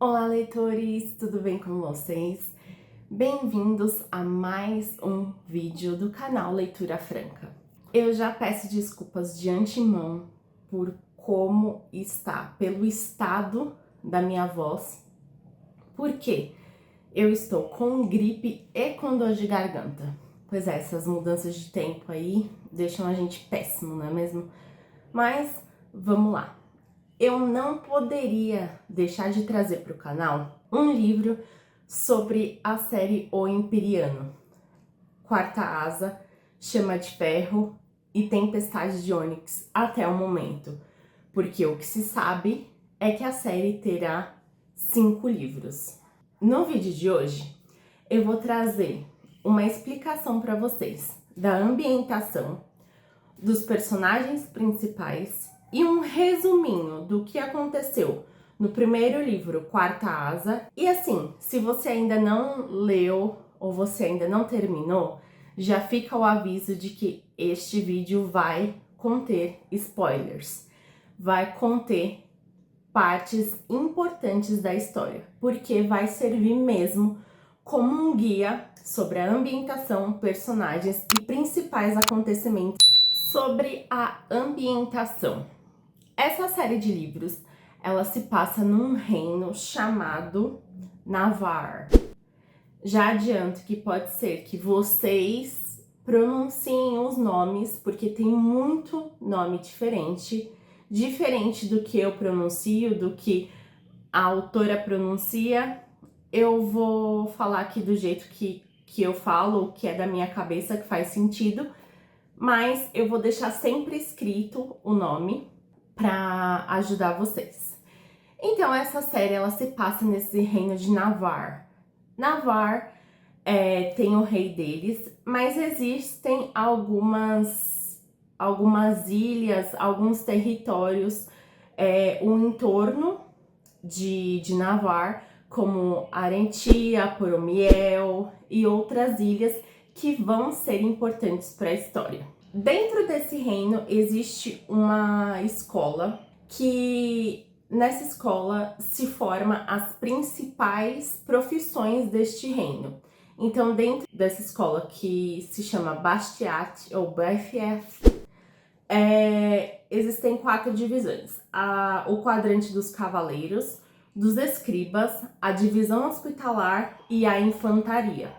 Olá, leitores! Tudo bem com vocês? Bem-vindos a mais um vídeo do canal Leitura Franca. Eu já peço desculpas de antemão por como está, pelo estado da minha voz, porque eu estou com gripe e com dor de garganta. Pois é, essas mudanças de tempo aí deixam a gente péssimo, não é mesmo? Mas vamos lá. Eu não poderia deixar de trazer para o canal um livro sobre a série O Empyreano, Quarta Asa, Chama de Ferro e Tempestade de Ônix até o momento, porque o que se sabe é que a série terá 5 livros. No vídeo de hoje, eu vou trazer uma explicação para vocês da ambientação, dos personagens principais e um resuminho do que aconteceu no primeiro livro, Quarta Asa. E assim, se você ainda não leu ou você ainda não terminou, já fica o aviso de que este vídeo vai conter spoilers, vai conter partes importantes da história, porque vai servir mesmo como um guia sobre a ambientação, personagens e principais acontecimentos. Sobre a ambientação. Essa série de livros, ela se passa num reino chamado Navarre. Já adianto que pode ser que vocês pronunciem os nomes, porque tem muito nome diferente do que eu pronuncio, do que a autora pronuncia. Eu vou falar aqui do jeito que eu falo, que é da minha cabeça, que faz sentido, mas eu vou deixar sempre escrito o nome para ajudar vocês. Então, essa série, ela se passa nesse reino de Navarre. Navarre tem o rei deles, mas existem algumas ilhas, alguns territórios, o entorno de Navarre, como Arentia, Poromiel e outras ilhas que vão ser importantes para a história. Dentro desse reino existe uma escola que nessa escola se forma as principais profissões deste reino. Então, dentro dessa escola que se chama Bastiat ou BFF, existem 4 divisões: o quadrante dos cavaleiros, dos escribas, a divisão hospitalar e a infantaria.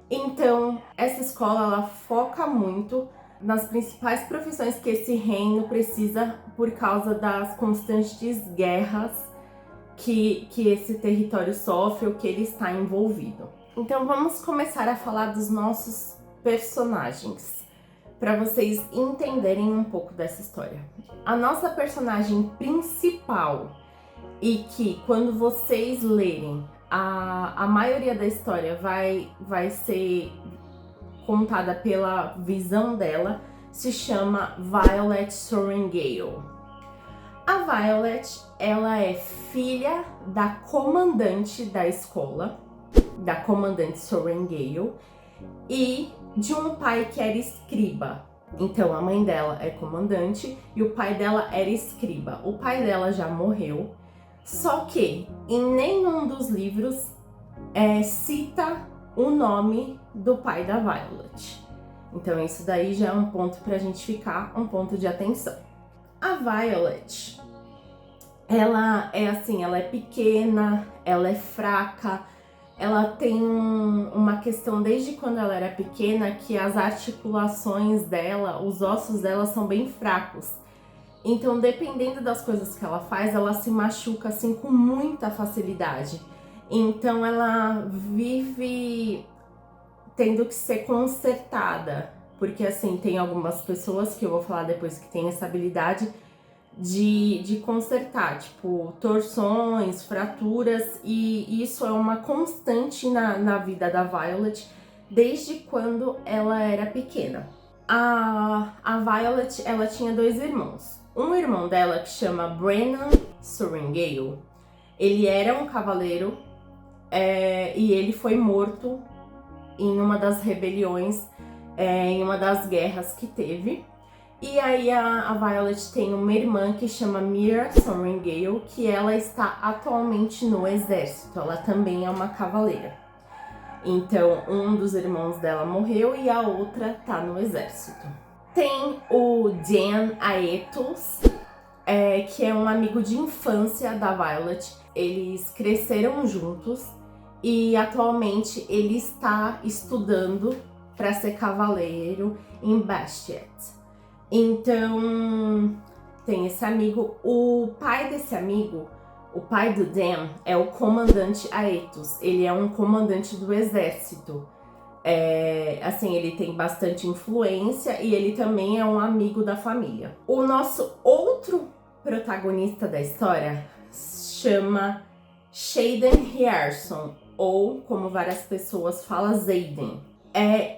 Então, essa escola, ela foca muito nas principais profissões que esse reino precisa por causa das constantes guerras que esse território sofre ou que ele está envolvido. Então, vamos começar a falar dos nossos personagens, para vocês entenderem um pouco dessa história. A nossa personagem principal, e que quando vocês lerem, a maioria da história vai ser contada pela visão dela, se chama Violet Sorrengail. A Violet, ela é filha da comandante da escola, da comandante Sorrengail, e de um pai que era escriba. Então, a mãe dela é comandante e o pai dela era escriba. O pai dela já morreu, só que em nenhum dos livros cita o nome do pai da Violet. Então, isso daí já é um ponto pra gente ficar, um ponto de atenção. A Violet, ela é assim, ela é pequena, ela é fraca, ela tem uma questão desde quando ela era pequena que as articulações dela, os ossos dela são bem fracos. Então, dependendo das coisas que ela faz, ela se machuca assim com muita facilidade. Então, ela vive tendo que ser consertada, porque assim, tem algumas pessoas que eu vou falar depois que tem essa habilidade de consertar, tipo torções, fraturas, e isso é uma constante na vida da Violet desde quando ela era pequena. A Violet, ela tinha 2 irmãos. Um irmão dela que chama Brennan Sorrengail, ele era um cavaleiro e ele foi morto em uma das rebeliões, em uma das guerras que teve. E aí a Violet tem uma irmã que chama Mira Sorrengail, que ela está atualmente no exército. Ela também é uma cavaleira. Então, um dos irmãos dela morreu e a outra tá no exército. Tem o Dan Aetos, que é um amigo de infância da Violet. Eles cresceram juntos e atualmente ele está estudando para ser cavaleiro em Bastet. Então, tem esse amigo. O pai desse amigo, o pai do Dan, é o comandante Aetos. Ele é um comandante do exército. Assim, ele tem bastante influência e ele também é um amigo da família. O nosso outro protagonista da história chama Xaden Ryerson, ou como várias pessoas falam, Xaden.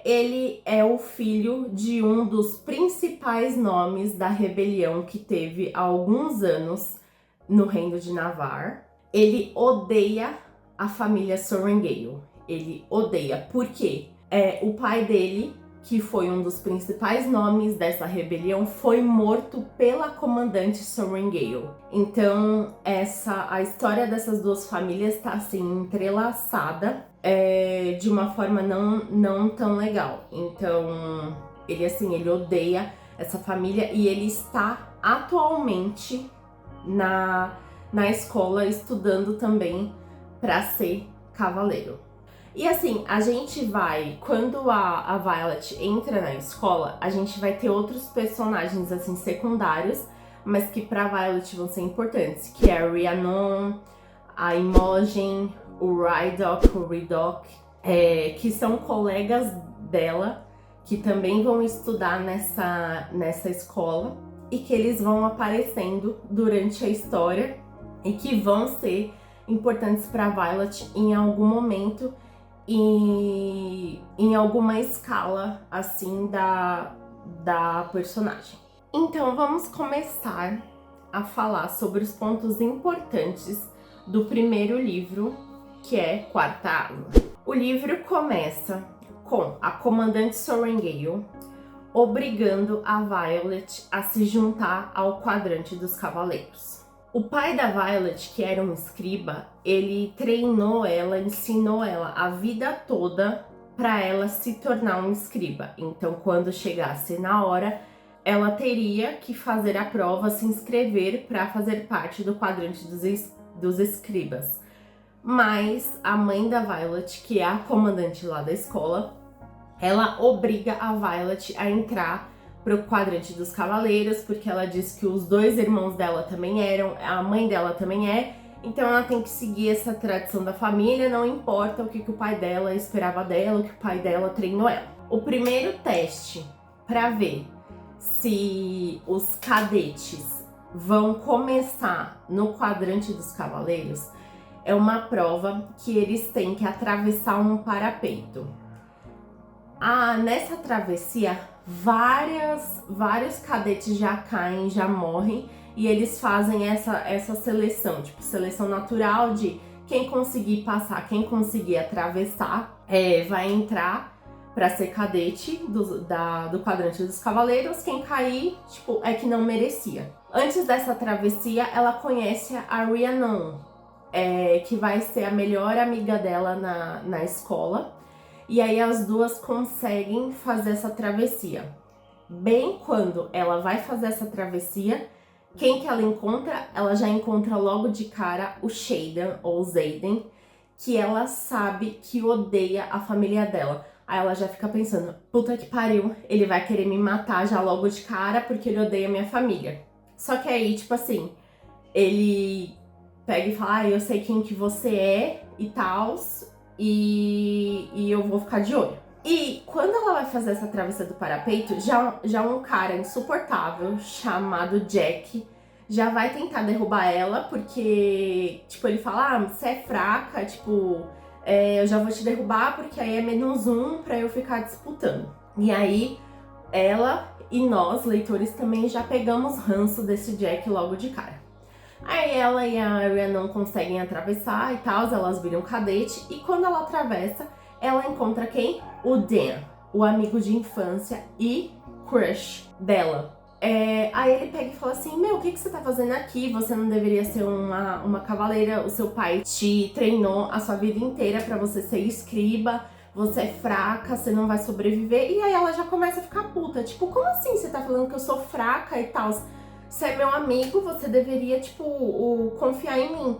Ele é o filho de um dos principais nomes da rebelião que teve há alguns anos no reino de Navarre. Ele odeia a família Sorrengail. Ele odeia. Por quê? O pai dele, que foi um dos principais nomes dessa rebelião, foi morto pela comandante Sorrengail. Então, a história dessas duas famílias está assim entrelaçada de uma forma não tão legal. Então, ele odeia essa família e ele está atualmente na escola estudando também para ser cavaleiro. E assim, a gente vai, quando a Violet entra na escola, a gente vai ter outros personagens assim secundários, mas que pra Violet vão ser importantes, que é a Rhiannon, a Imogen, o Rhydok, que são colegas dela, que também vão estudar nessa escola, e que eles vão aparecendo durante a história, e que vão ser importantes pra Violet em algum momento, e em alguma escala, assim, da personagem. Então, vamos começar a falar sobre os pontos importantes do primeiro livro, que é Quarta Asa. O livro começa com a comandante Sorrengail obrigando a Violet a se juntar ao quadrante dos cavaleiros. O pai da Violet, que era um escriba, ele treinou ela, ensinou ela a vida toda para ela se tornar um escriba. Então, quando chegasse na hora, ela teria que fazer a prova, se inscrever para fazer parte do quadrante dos escribas. Mas a mãe da Violet, que é a comandante lá da escola, ela obriga a Violet a entrar pro quadrante dos cavaleiros, porque ela diz que os dois irmãos dela também eram, a mãe dela também é, então ela tem que seguir essa tradição da família, não importa o que o pai dela esperava dela, o que o pai dela treinou ela. O primeiro teste para ver se os cadetes vão começar no quadrante dos cavaleiros é uma prova que eles têm que atravessar um parapeito. Nessa travessia, vários cadetes já caem, já morrem, e eles fazem essa seleção, tipo seleção natural de quem conseguir passar, quem conseguir atravessar, vai entrar para ser cadete do quadrante dos cavaleiros. Quem cair, tipo, é que não merecia. Antes dessa travessia, ela conhece a Rhiannon, que vai ser a melhor amiga dela na escola. E aí as duas conseguem fazer essa travessia. Bem quando ela vai fazer essa travessia, quem que ela encontra? Ela já encontra logo de cara o Xaden, ou Xaden, que ela sabe que odeia a família dela. Aí ela já fica pensando, puta que pariu, ele vai querer me matar já logo de cara porque ele odeia minha família. Só que aí, tipo assim, ele pega e fala, eu sei quem que você é e tal, e eu vou ficar de olho. E quando ela vai fazer essa travessia do parapeito, já um cara insuportável chamado Jack já vai tentar derrubar ela, porque, tipo, ele fala, você é fraca, tipo, eu já vou te derrubar porque aí é -1 pra eu ficar disputando. E aí, ela e nós, leitores, também já pegamos ranço desse Jack logo de cara. Aí ela e a Rhiannon conseguem atravessar e tal, elas viram cadete, e quando ela atravessa, ela encontra quem? O Dan, o amigo de infância e crush dela. Aí ele pega e fala assim, meu, o que você tá fazendo aqui? Você não deveria ser uma cavaleira, o seu pai te treinou a sua vida inteira pra você ser escriba, você é fraca, você não vai sobreviver. E aí ela já começa a ficar puta, tipo, como assim você tá falando que eu sou fraca e tal? Você é meu amigo, você deveria, tipo, confiar em mim.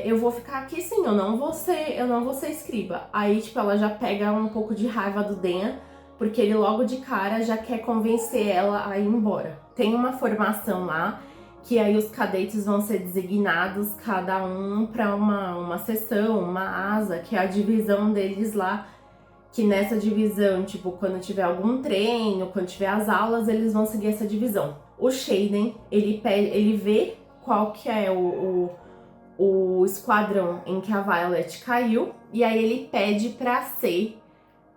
Eu vou ficar aqui sim, eu não vou ser escriba. Aí, tipo, ela já pega um pouco de raiva do Dan, porque ele logo de cara já quer convencer ela a ir embora. Tem uma formação lá, que aí os cadetes vão ser designados, cada um para uma seção, uma asa, que é a divisão deles lá, que nessa divisão, tipo, quando tiver algum treino, quando tiver as aulas, eles vão seguir essa divisão. O Shaden, ele vê qual que é o esquadrão em que a Violet caiu, e aí ele pede pra ser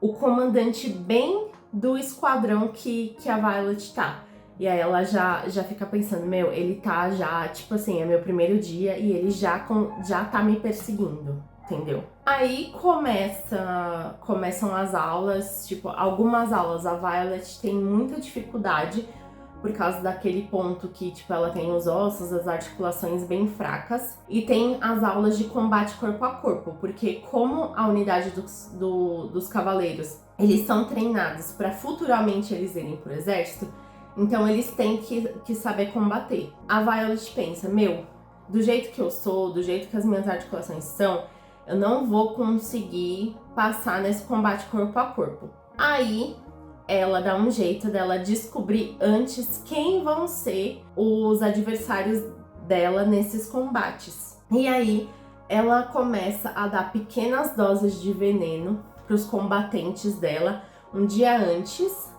o comandante bem do esquadrão que a Violet tá. E aí ela já fica pensando, meu, ele tá já, tipo assim, é meu primeiro dia e ele já tá me perseguindo, entendeu? Aí começam as aulas, tipo, algumas aulas a Violet tem muita dificuldade por causa daquele ponto que, tipo, ela tem os ossos, as articulações bem fracas. E tem as aulas de combate corpo a corpo, porque como a unidade dos cavaleiros, eles são treinados para futuramente eles irem pro exército, então eles têm que saber combater. A Violet pensa, meu, do jeito que eu sou, do jeito que as minhas articulações são, eu não vou conseguir passar nesse combate corpo a corpo. Aí ela dá um jeito dela descobrir antes quem vão ser os adversários dela nesses combates. E aí ela começa a dar pequenas doses de veneno para os combatentes dela um dia antes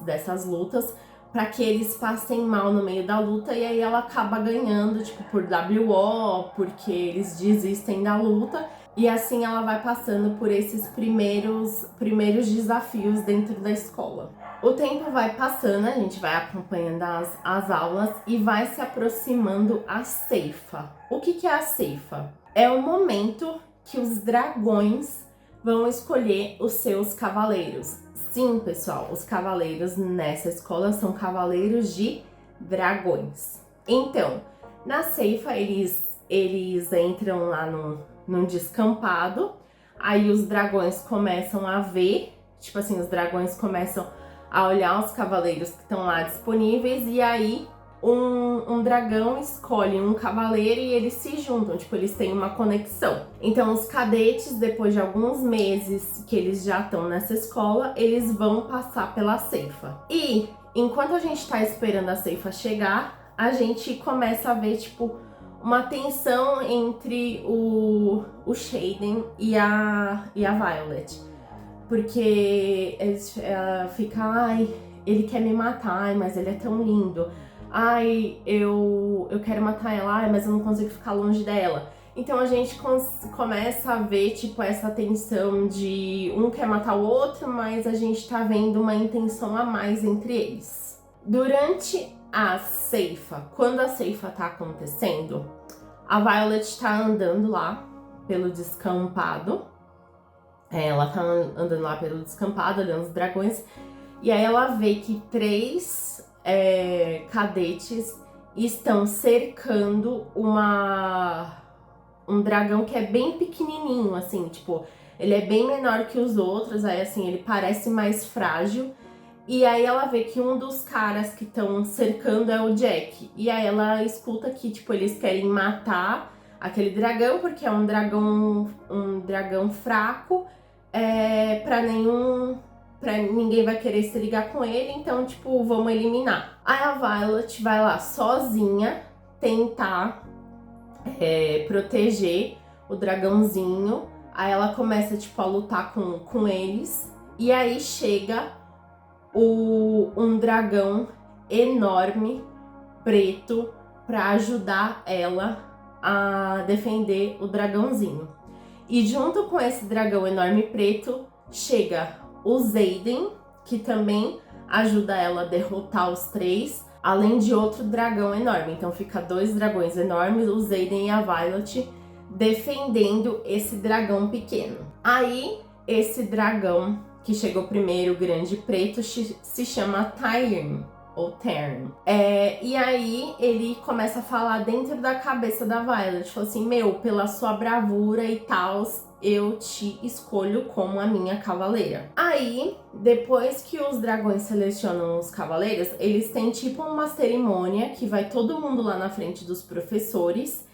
dessas lutas, para que eles passem mal no meio da luta, e aí ela acaba ganhando, tipo, por WO, porque eles desistem da luta. E assim ela vai passando por esses primeiros desafios dentro da escola. O tempo vai passando, a gente vai acompanhando as aulas e vai se aproximando a ceifa. O que é a ceifa? É o momento que os dragões vão escolher os seus cavaleiros. Sim, pessoal, os cavaleiros nessa escola são cavaleiros de dragões. Então, na ceifa eles entram lá num descampado, aí os dragões começam a ver, tipo assim, os dragões começam a olhar os cavaleiros que estão lá disponíveis, e aí um dragão escolhe um cavaleiro e eles se juntam, tipo, eles têm uma conexão. Então os cadetes, depois de alguns meses que eles já estão nessa escola, eles vão passar pela ceifa. E enquanto a gente tá esperando a ceifa chegar, a gente começa a ver, tipo, uma tensão entre o Shaden e a Violet. Porque ela fica, ai, ele quer me matar, ai, mas ele é tão lindo. Ai, eu quero matar ela, ai, mas eu não consigo ficar longe dela. Então a gente começa a ver, tipo, essa tensão de um quer matar o outro, mas a gente tá vendo uma intenção a mais entre eles. Durante a ceifa, quando a ceifa tá acontecendo, a Violet tá andando lá pelo descampado. Ela tá andando lá pelo descampado, olhando os dragões, e aí ela vê que 3 cadetes estão cercando um dragão que é bem pequenininho, assim, tipo, ele é bem menor que os outros, aí assim, ele parece mais frágil. E aí ela vê que um dos caras que estão cercando é o Jack. E aí ela escuta que, tipo, eles querem matar aquele dragão, porque é um dragão fraco, pra ninguém vai querer se ligar com ele, então, tipo, vamos eliminar. Aí a Violet vai lá sozinha tentar proteger o dragãozinho. Aí ela começa, tipo, a lutar com eles. E aí chega um dragão enorme, preto, pra ajudar ela a defender o dragãozinho. E junto com esse dragão enorme preto, chega o Xaden, que também ajuda ela a derrotar os 3, além de outro dragão enorme. Então fica 2 dragões enormes, o Xaden e a Violet, defendendo esse dragão pequeno. Aí, esse dragão que chegou primeiro, grande preto, se chama Tyrene. ou Tern. E aí ele começa a falar dentro da cabeça da Violet, falou assim, meu, pela sua bravura e tal, eu te escolho como a minha cavaleira. Aí, depois que os dragões selecionam os cavaleiros, eles têm tipo uma cerimônia que vai todo mundo lá na frente dos professores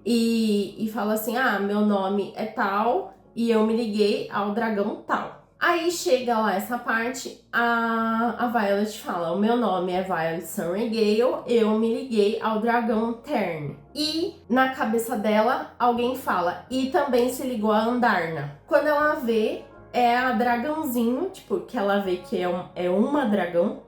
e fala assim, ah, meu nome é tal e eu me liguei ao dragão tal. Aí chega lá essa parte, a Violet fala, o meu nome é Violet Sunray Gale, eu me liguei ao dragão Tern. E na cabeça dela, alguém fala, e também se ligou a Andarna. Quando ela vê, é a dragãozinho, tipo, que ela vê que é uma dragão,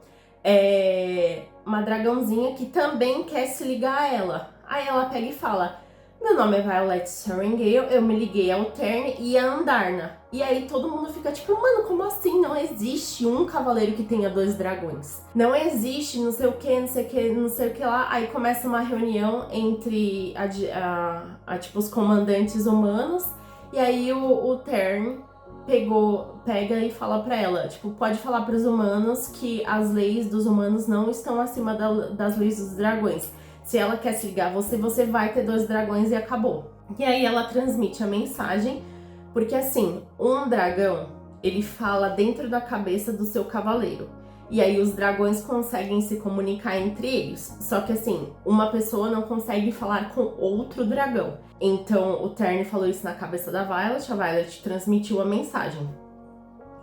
uma dragãozinha que também quer se ligar a ela. Aí ela pega e fala, meu nome é Violet Surringale, eu me liguei ao Tern e a Andarna. E aí todo mundo fica tipo, mano, como assim? Não existe um cavaleiro que tenha 2 dragões. Não existe não sei o que, não sei o que, não sei o que lá. Aí começa uma reunião entre tipo, os comandantes humanos. E aí o Tern pega e fala pra ela, tipo, pode falar pros humanos que as leis dos humanos não estão acima das leis dos dragões. Se ela quer se ligar a você vai ter 2 dragões e acabou. E aí ela transmite a mensagem, porque assim, um dragão, ele fala dentro da cabeça do seu cavaleiro. E aí os dragões conseguem se comunicar entre eles. Só que assim, uma pessoa não consegue falar com outro dragão. Então o Tern falou isso na cabeça da Violet, a Violet transmitiu a mensagem.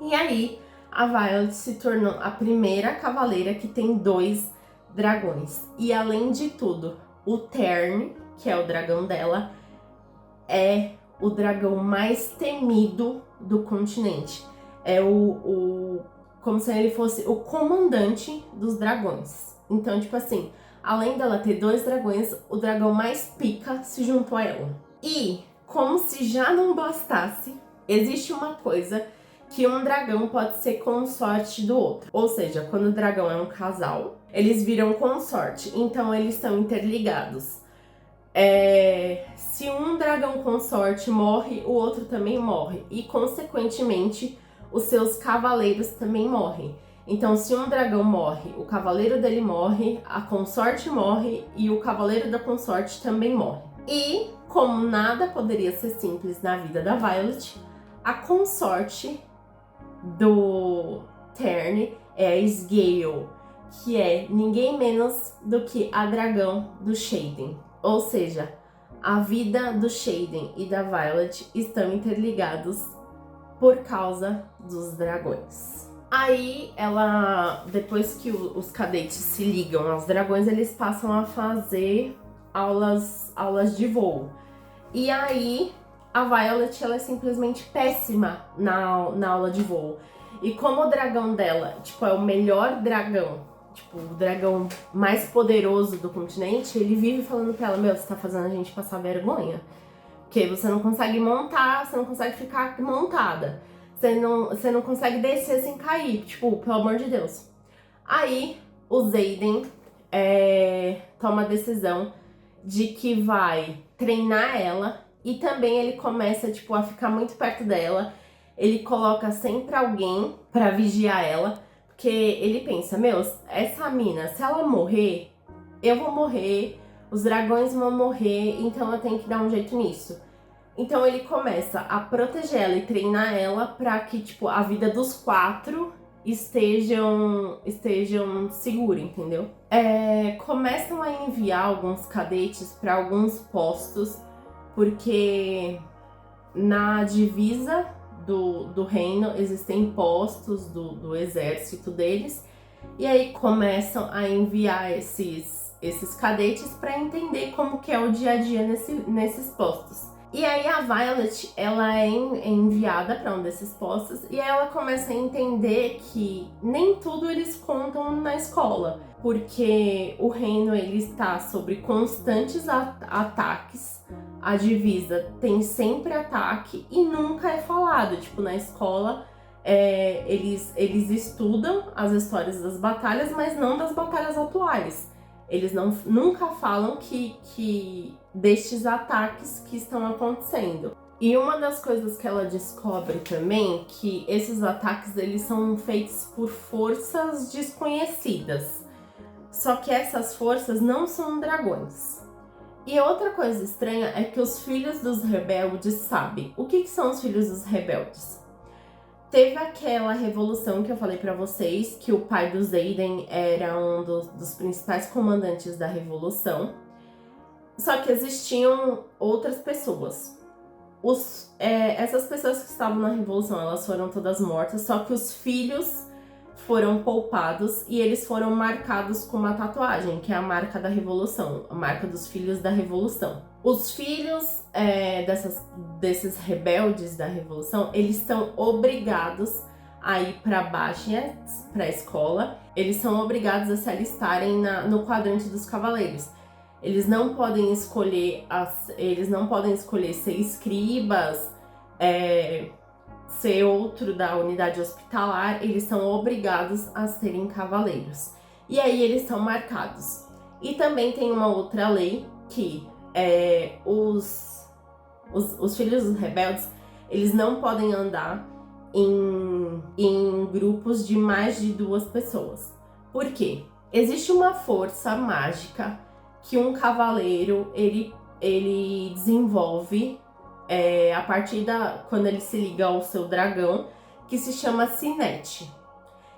E aí a Violet se tornou a primeira cavaleira que tem 2 dragões. E além de tudo, o Tern, que é o dragão dela, é o dragão mais temido do continente. É como se ele fosse o comandante dos dragões. Então, tipo assim, além dela ter 2 dragões, o dragão mais pica se juntou a ela. E, como se já não bastasse, existe uma coisa que um dragão pode ser consorte do outro. Ou seja, quando o dragão é um casal, eles viram consorte, então eles estão interligados. Se um dragão consorte morre, o outro também morre. E, consequentemente, os seus cavaleiros também morrem. Então, se um dragão morre, o cavaleiro dele morre, a consorte morre e o cavaleiro da consorte também morre. E, como nada poderia ser simples na vida da Violet, a consorte do Tern é a Sgale, que é ninguém menos do que a dragão do Shaden. Ou seja, a vida do Shaden e da Violet estão interligados por causa dos dragões. Aí depois que os cadetes se ligam aos dragões, eles passam a fazer aulas de voo. E aí a Violet, ela é simplesmente péssima na aula de voo. E como o dragão dela, tipo, é o melhor dragão, tipo, o dragão mais poderoso do continente, ele vive falando pra ela, meu, você tá fazendo a gente passar vergonha. Porque você não consegue montar, você não consegue ficar montada. Você não consegue descer sem cair, tipo, pelo amor de Deus. Aí, o Xaden toma a decisão de que vai treinar ela. E também ele começa, tipo, a ficar muito perto dela. Ele coloca sempre alguém pra vigiar ela. Porque ele pensa, meu, essa mina, se ela morrer, eu vou morrer. Os dragões vão morrer, então eu tenho que dar um jeito nisso. Então ele começa a proteger ela e treinar ela pra que, tipo, a vida dos 4 estejam seguros, entendeu? Começam a enviar alguns cadetes pra alguns postos, porque na divisa do reino existem postos do exército deles, e aí começam a enviar esses cadetes para entender como que é o dia a dia nesses postos. E aí a Violet, ela é enviada para um desses postos e aí ela começa a entender que nem tudo eles contam na escola, porque o reino ele está sob constantes ataques, a divisa tem sempre ataque e nunca é falado, tipo, na escola eles estudam as histórias das batalhas, mas não das batalhas atuais. Eles nunca falam que destes ataques que estão acontecendo. E uma das coisas que ela descobre também, que esses ataques eles são feitos por forças desconhecidas. Só que essas forças não são dragões. E outra coisa estranha é que os filhos dos rebeldes sabem. O que são os filhos dos rebeldes? Teve aquela revolução que eu falei pra vocês, que o pai do Xaden era um dos principais comandantes da revolução. Só que existiam outras pessoas. Essas pessoas que estavam na revolução, elas foram todas mortas, só que os filhos foram poupados e eles foram marcados com uma tatuagem, que é a marca da revolução, a marca dos filhos da revolução. Os filhos desses rebeldes da revolução, eles estão obrigados a ir para Bashians, para a escola. Eles são obrigados a se alistarem no quadrante dos cavaleiros. Eles não podem escolher ser escribas, ser outro da unidade hospitalar. Eles são obrigados a serem cavaleiros. E aí eles são marcados. E também tem uma outra lei que os filhos dos rebeldes, eles não podem andar em grupos de mais de 2 pessoas. Por quê? Existe uma força mágica que um cavaleiro ele desenvolve a partir quando ele se liga ao seu dragão, que se chama Sinete.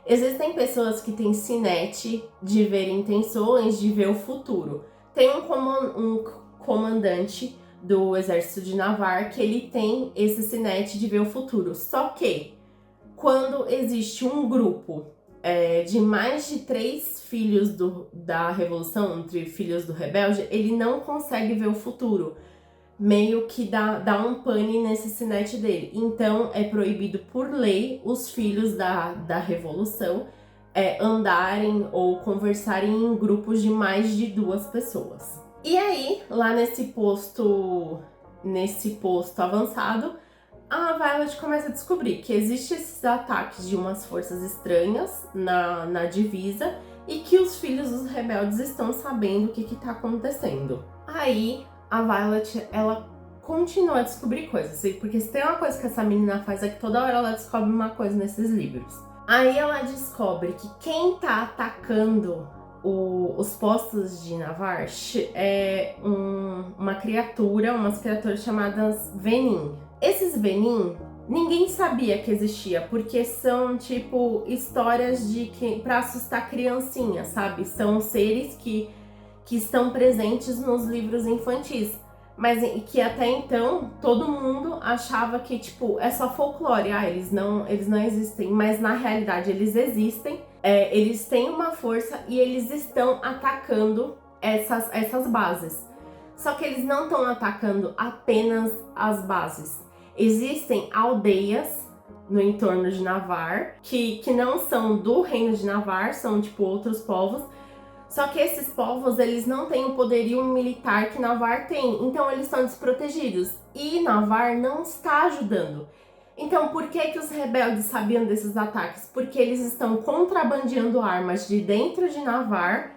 Existem pessoas que têm Sinete de ver intenções, de ver o futuro. Tem um comandante do exército de Navarre que ele tem esse Sinete de ver o futuro. Só que quando existe um grupo de mais de 3 filhos da revolução, entre filhos do rebelde, ele não consegue ver o futuro. Meio que dá um pane nesse sinete dele. Então é proibido por lei os filhos da revolução andarem ou conversarem em grupos de mais de 2 pessoas. E aí, lá nesse posto avançado, a Violet começa a descobrir que existem esses ataques de umas forças estranhas na divisa e que os filhos dos rebeldes estão sabendo o que tá acontecendo. Aí a Violet, ela continua a descobrir coisas, porque se tem uma coisa que essa menina faz é que toda hora ela descobre uma coisa nesses livros. Aí ela descobre que quem tá atacando os postos de Navarre é umas criaturas chamadas Venin. Esses Venin, ninguém sabia que existia, porque são tipo histórias pra assustar criancinhas, sabe? São seres que estão presentes nos livros infantis, mas que até então todo mundo achava que tipo é só folclore, eles não existem, mas na realidade eles existem, eles têm uma força e eles estão atacando essas bases. Só que eles não estão atacando apenas as bases. Existem aldeias no entorno de Navarre que não são do reino de Navarre, são tipo outros povos. Só que esses povos, eles não têm o poderio militar que Navarre tem, então eles estão desprotegidos. E Navarre não está ajudando. Então, por que os rebeldes sabiam desses ataques? Porque eles estão contrabandeando armas de dentro de Navarre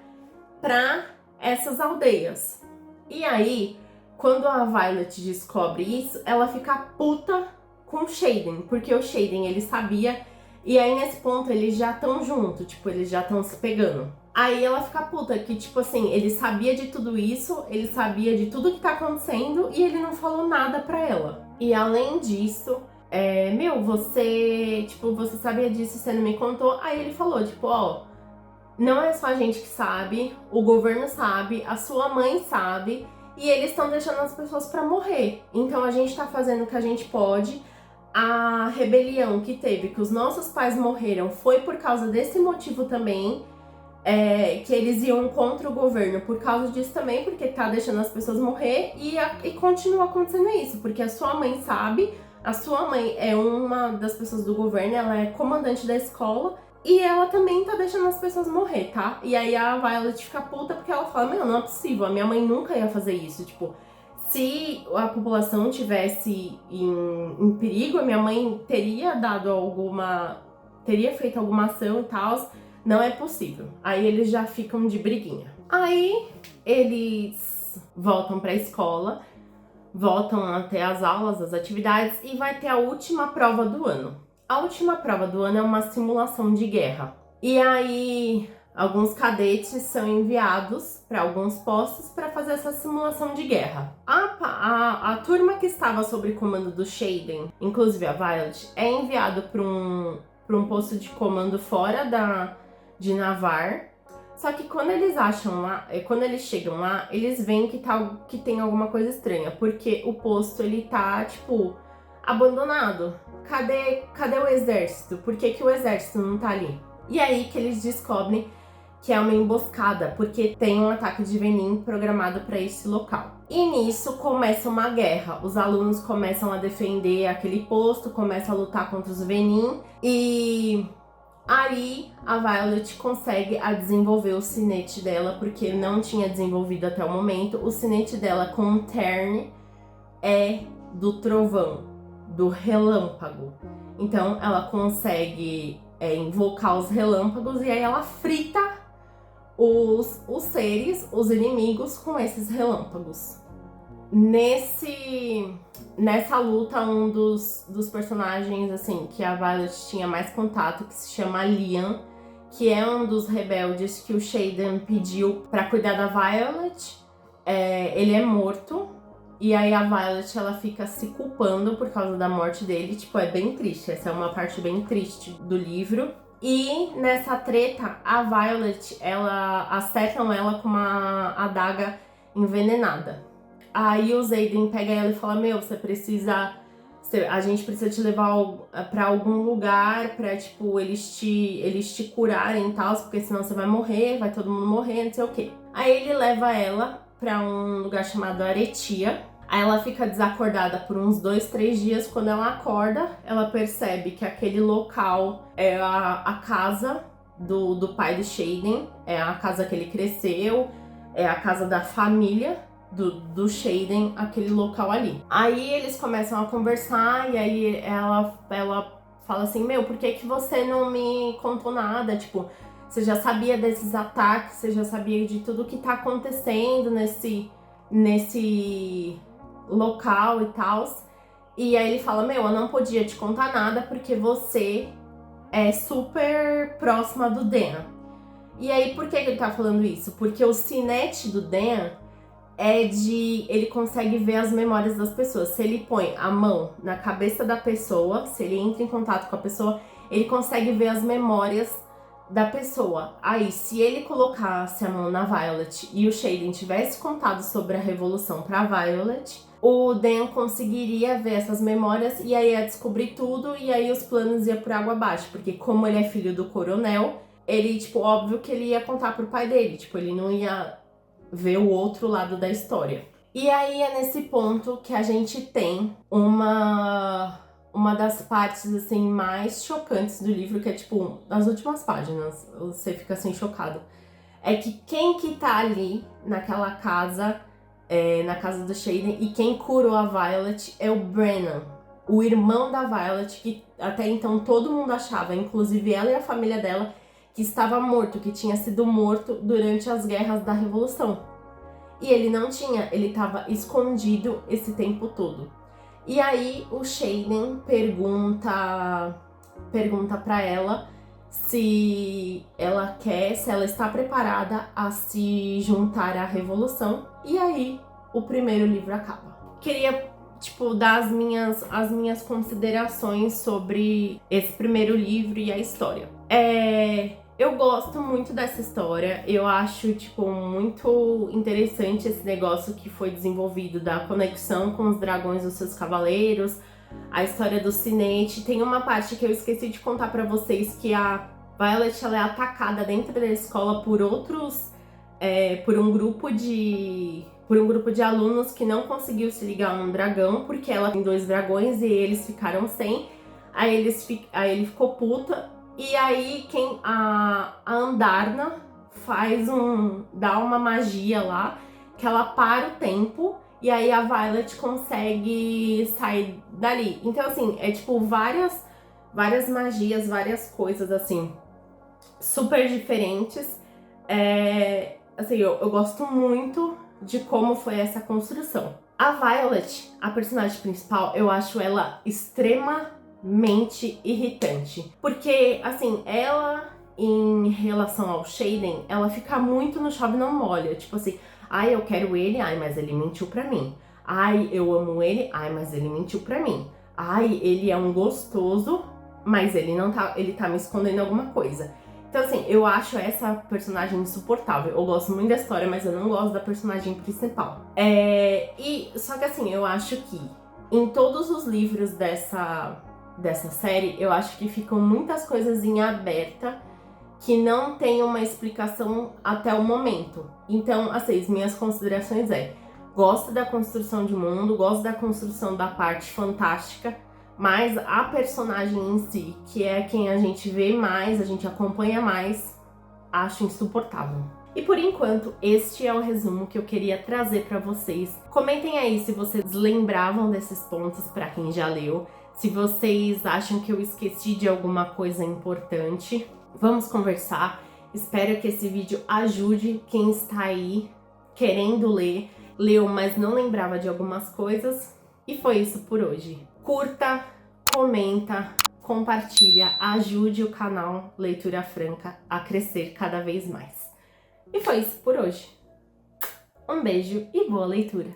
para essas aldeias. E aí, quando a Violet descobre isso, ela fica puta com o Xaden, porque o Xaden, ele sabia, e aí nesse ponto eles já estão juntos, tipo, eles já estão se pegando. Aí ela fica puta, que tipo assim, ele sabia de tudo isso, ele sabia de tudo que tá acontecendo e ele não falou nada pra ela. E além disso, você sabia disso e você não me contou? Aí ele falou, tipo, não é só a gente que sabe, o governo sabe, a sua mãe sabe, e eles estão deixando as pessoas pra morrer. Então a gente tá fazendo o que a gente pode. A rebelião que teve, que os nossos pais morreram, foi por causa desse motivo também. Que eles iam contra o governo por causa disso também, porque tá deixando as pessoas morrer, e continua acontecendo isso, porque a sua mãe sabe, a sua mãe é uma das pessoas do governo, ela é comandante da escola, e ela também tá deixando as pessoas morrer, tá? E aí a Violet fica puta porque ela fala, não é possível, a minha mãe nunca ia fazer isso, tipo, se a população tivesse em perigo, a minha mãe teria feito alguma ação e tal. Não é possível. Aí eles já ficam de briguinha. Aí eles voltam pra escola, voltam até as aulas, as atividades, e vai ter a última prova do ano. A última prova do ano é uma simulação de guerra. E aí alguns cadetes são enviados para alguns postos para fazer essa simulação de guerra. A turma que estava sob comando do Xaden, inclusive a Violet, é enviado para um posto de comando fora de Navarre. Só que quando eles chegam lá, eles veem que tem alguma coisa estranha, porque o posto ele tá tipo abandonado. Cadê o exército? Por que o exército não tá ali? E aí que eles descobrem que é uma emboscada, porque tem um ataque de Venin programado para esse local. E nisso começa uma guerra. Os alunos começam a defender aquele posto, começam a lutar contra os Venin, e aí a Violet consegue desenvolver o sinete dela, porque não tinha desenvolvido até o momento. O sinete dela com o Tern é do trovão, do relâmpago. Então ela consegue invocar os relâmpagos e aí ela frita os seres, os inimigos, com esses relâmpagos. Nessa luta, um dos personagens assim que a Violet tinha mais contato, que se chama Liam, que é um dos rebeldes que o Xaden pediu para cuidar da Violet, ele é morto. E aí a Violet, ela fica se culpando por causa da morte dele. Tipo, é bem triste. Essa é uma parte bem triste do livro. E nessa treta, a Violet, acertam ela com uma adaga envenenada. Aí o Xaden pega ela e fala: meu, a gente precisa te levar pra algum lugar pra, tipo, eles te curarem e tal, porque senão você vai morrer, vai todo mundo morrer, não sei o quê. Aí ele leva ela pra um lugar chamado Aretia. Aí ela fica desacordada por uns 2, 3 dias. Quando ela acorda, ela percebe que aquele local é a casa do pai do Xaden, é a casa que ele cresceu, é a casa da família do Xaden, aquele local ali. Aí eles começam a conversar e aí ela fala assim: meu, por que você não me contou nada? Tipo, você já sabia desses ataques, você já sabia de tudo que tá acontecendo nesse local e tal. E aí ele fala: meu, eu não podia te contar nada porque você é super próxima do Dan. E aí, por que ele tá falando isso? Porque o sinete do Dan ele consegue ver as memórias das pessoas. Se ele põe a mão na cabeça da pessoa, se ele entra em contato com a pessoa, ele consegue ver as memórias da pessoa. Aí, se ele colocasse a mão na Violet e o Xaden tivesse contado sobre a revolução pra Violet, o Dan conseguiria ver essas memórias e aí ia descobrir tudo, e aí os planos iam por água abaixo, porque como ele é filho do coronel, ele, tipo, óbvio que ele ia contar pro pai dele, tipo, ele não ia ver o outro lado da história. E aí é nesse ponto que a gente tem uma das partes, assim, mais chocantes do livro, que é, tipo, nas últimas páginas, você fica, assim, chocado. É que quem que tá ali naquela casa, na casa do Xaden, e quem curou a Violet é o Brennan, o irmão da Violet, que até então todo mundo achava, inclusive ela e a família dela, que estava morto, que tinha sido morto durante as guerras da Revolução. E ele não tinha, ele estava escondido esse tempo todo. E aí o Xaden pergunta para ela se ela está preparada a se juntar à Revolução. E aí o primeiro livro acaba. Queria, tipo, dar as minhas considerações sobre esse primeiro livro e a história. Eu gosto muito dessa história, eu acho, tipo, muito interessante esse negócio que foi desenvolvido da conexão com os dragões dos seus cavaleiros, a história do sinete. Tem uma parte que eu esqueci de contar pra vocês, que a Violet, ela é atacada dentro da escola por por um grupo de alunos que não conseguiu se ligar a um dragão, porque ela tem 2 dragões e eles ficaram sem. Aí ele ficou puta. E aí a Andarna dá uma magia lá, que ela para o tempo, e aí a Violet consegue sair dali. Então, assim, é tipo várias magias, várias coisas, assim, super diferentes. Assim, eu gosto muito de como foi essa construção. A Violet, a personagem principal, eu acho ela extremamente irritante, porque, assim, ela em relação ao Shaden, ela fica muito no chove não molha. Tipo assim, ai, eu quero ele, ai, mas ele mentiu pra mim. Ai, eu amo ele, ai, mas ele mentiu pra mim. Ai, ele é um gostoso, mas ele tá me escondendo alguma coisa. Então, assim, eu acho essa personagem insuportável. Eu gosto muito da história, mas eu não gosto da personagem principal. Só que assim, eu acho que em todos os livros dessa série, eu acho que ficam muitas coisas em aberta que não tem uma explicação até o momento. Então, assim, as minhas considerações gosto da construção de mundo, gosto da construção da parte fantástica, mas a personagem em si, que é quem a gente vê mais, a gente acompanha mais, acho insuportável. E por enquanto, este é o resumo que eu queria trazer para vocês. Comentem aí se vocês lembravam desses pontos para quem já leu, se vocês acham que eu esqueci de alguma coisa importante. Vamos conversar. Espero que esse vídeo ajude quem está aí querendo ler, leu, mas não lembrava de algumas coisas. E foi isso por hoje. Curta, comenta, compartilha, ajude o canal Leitura Franca a crescer cada vez mais. E foi isso por hoje. Um beijo e boa leitura!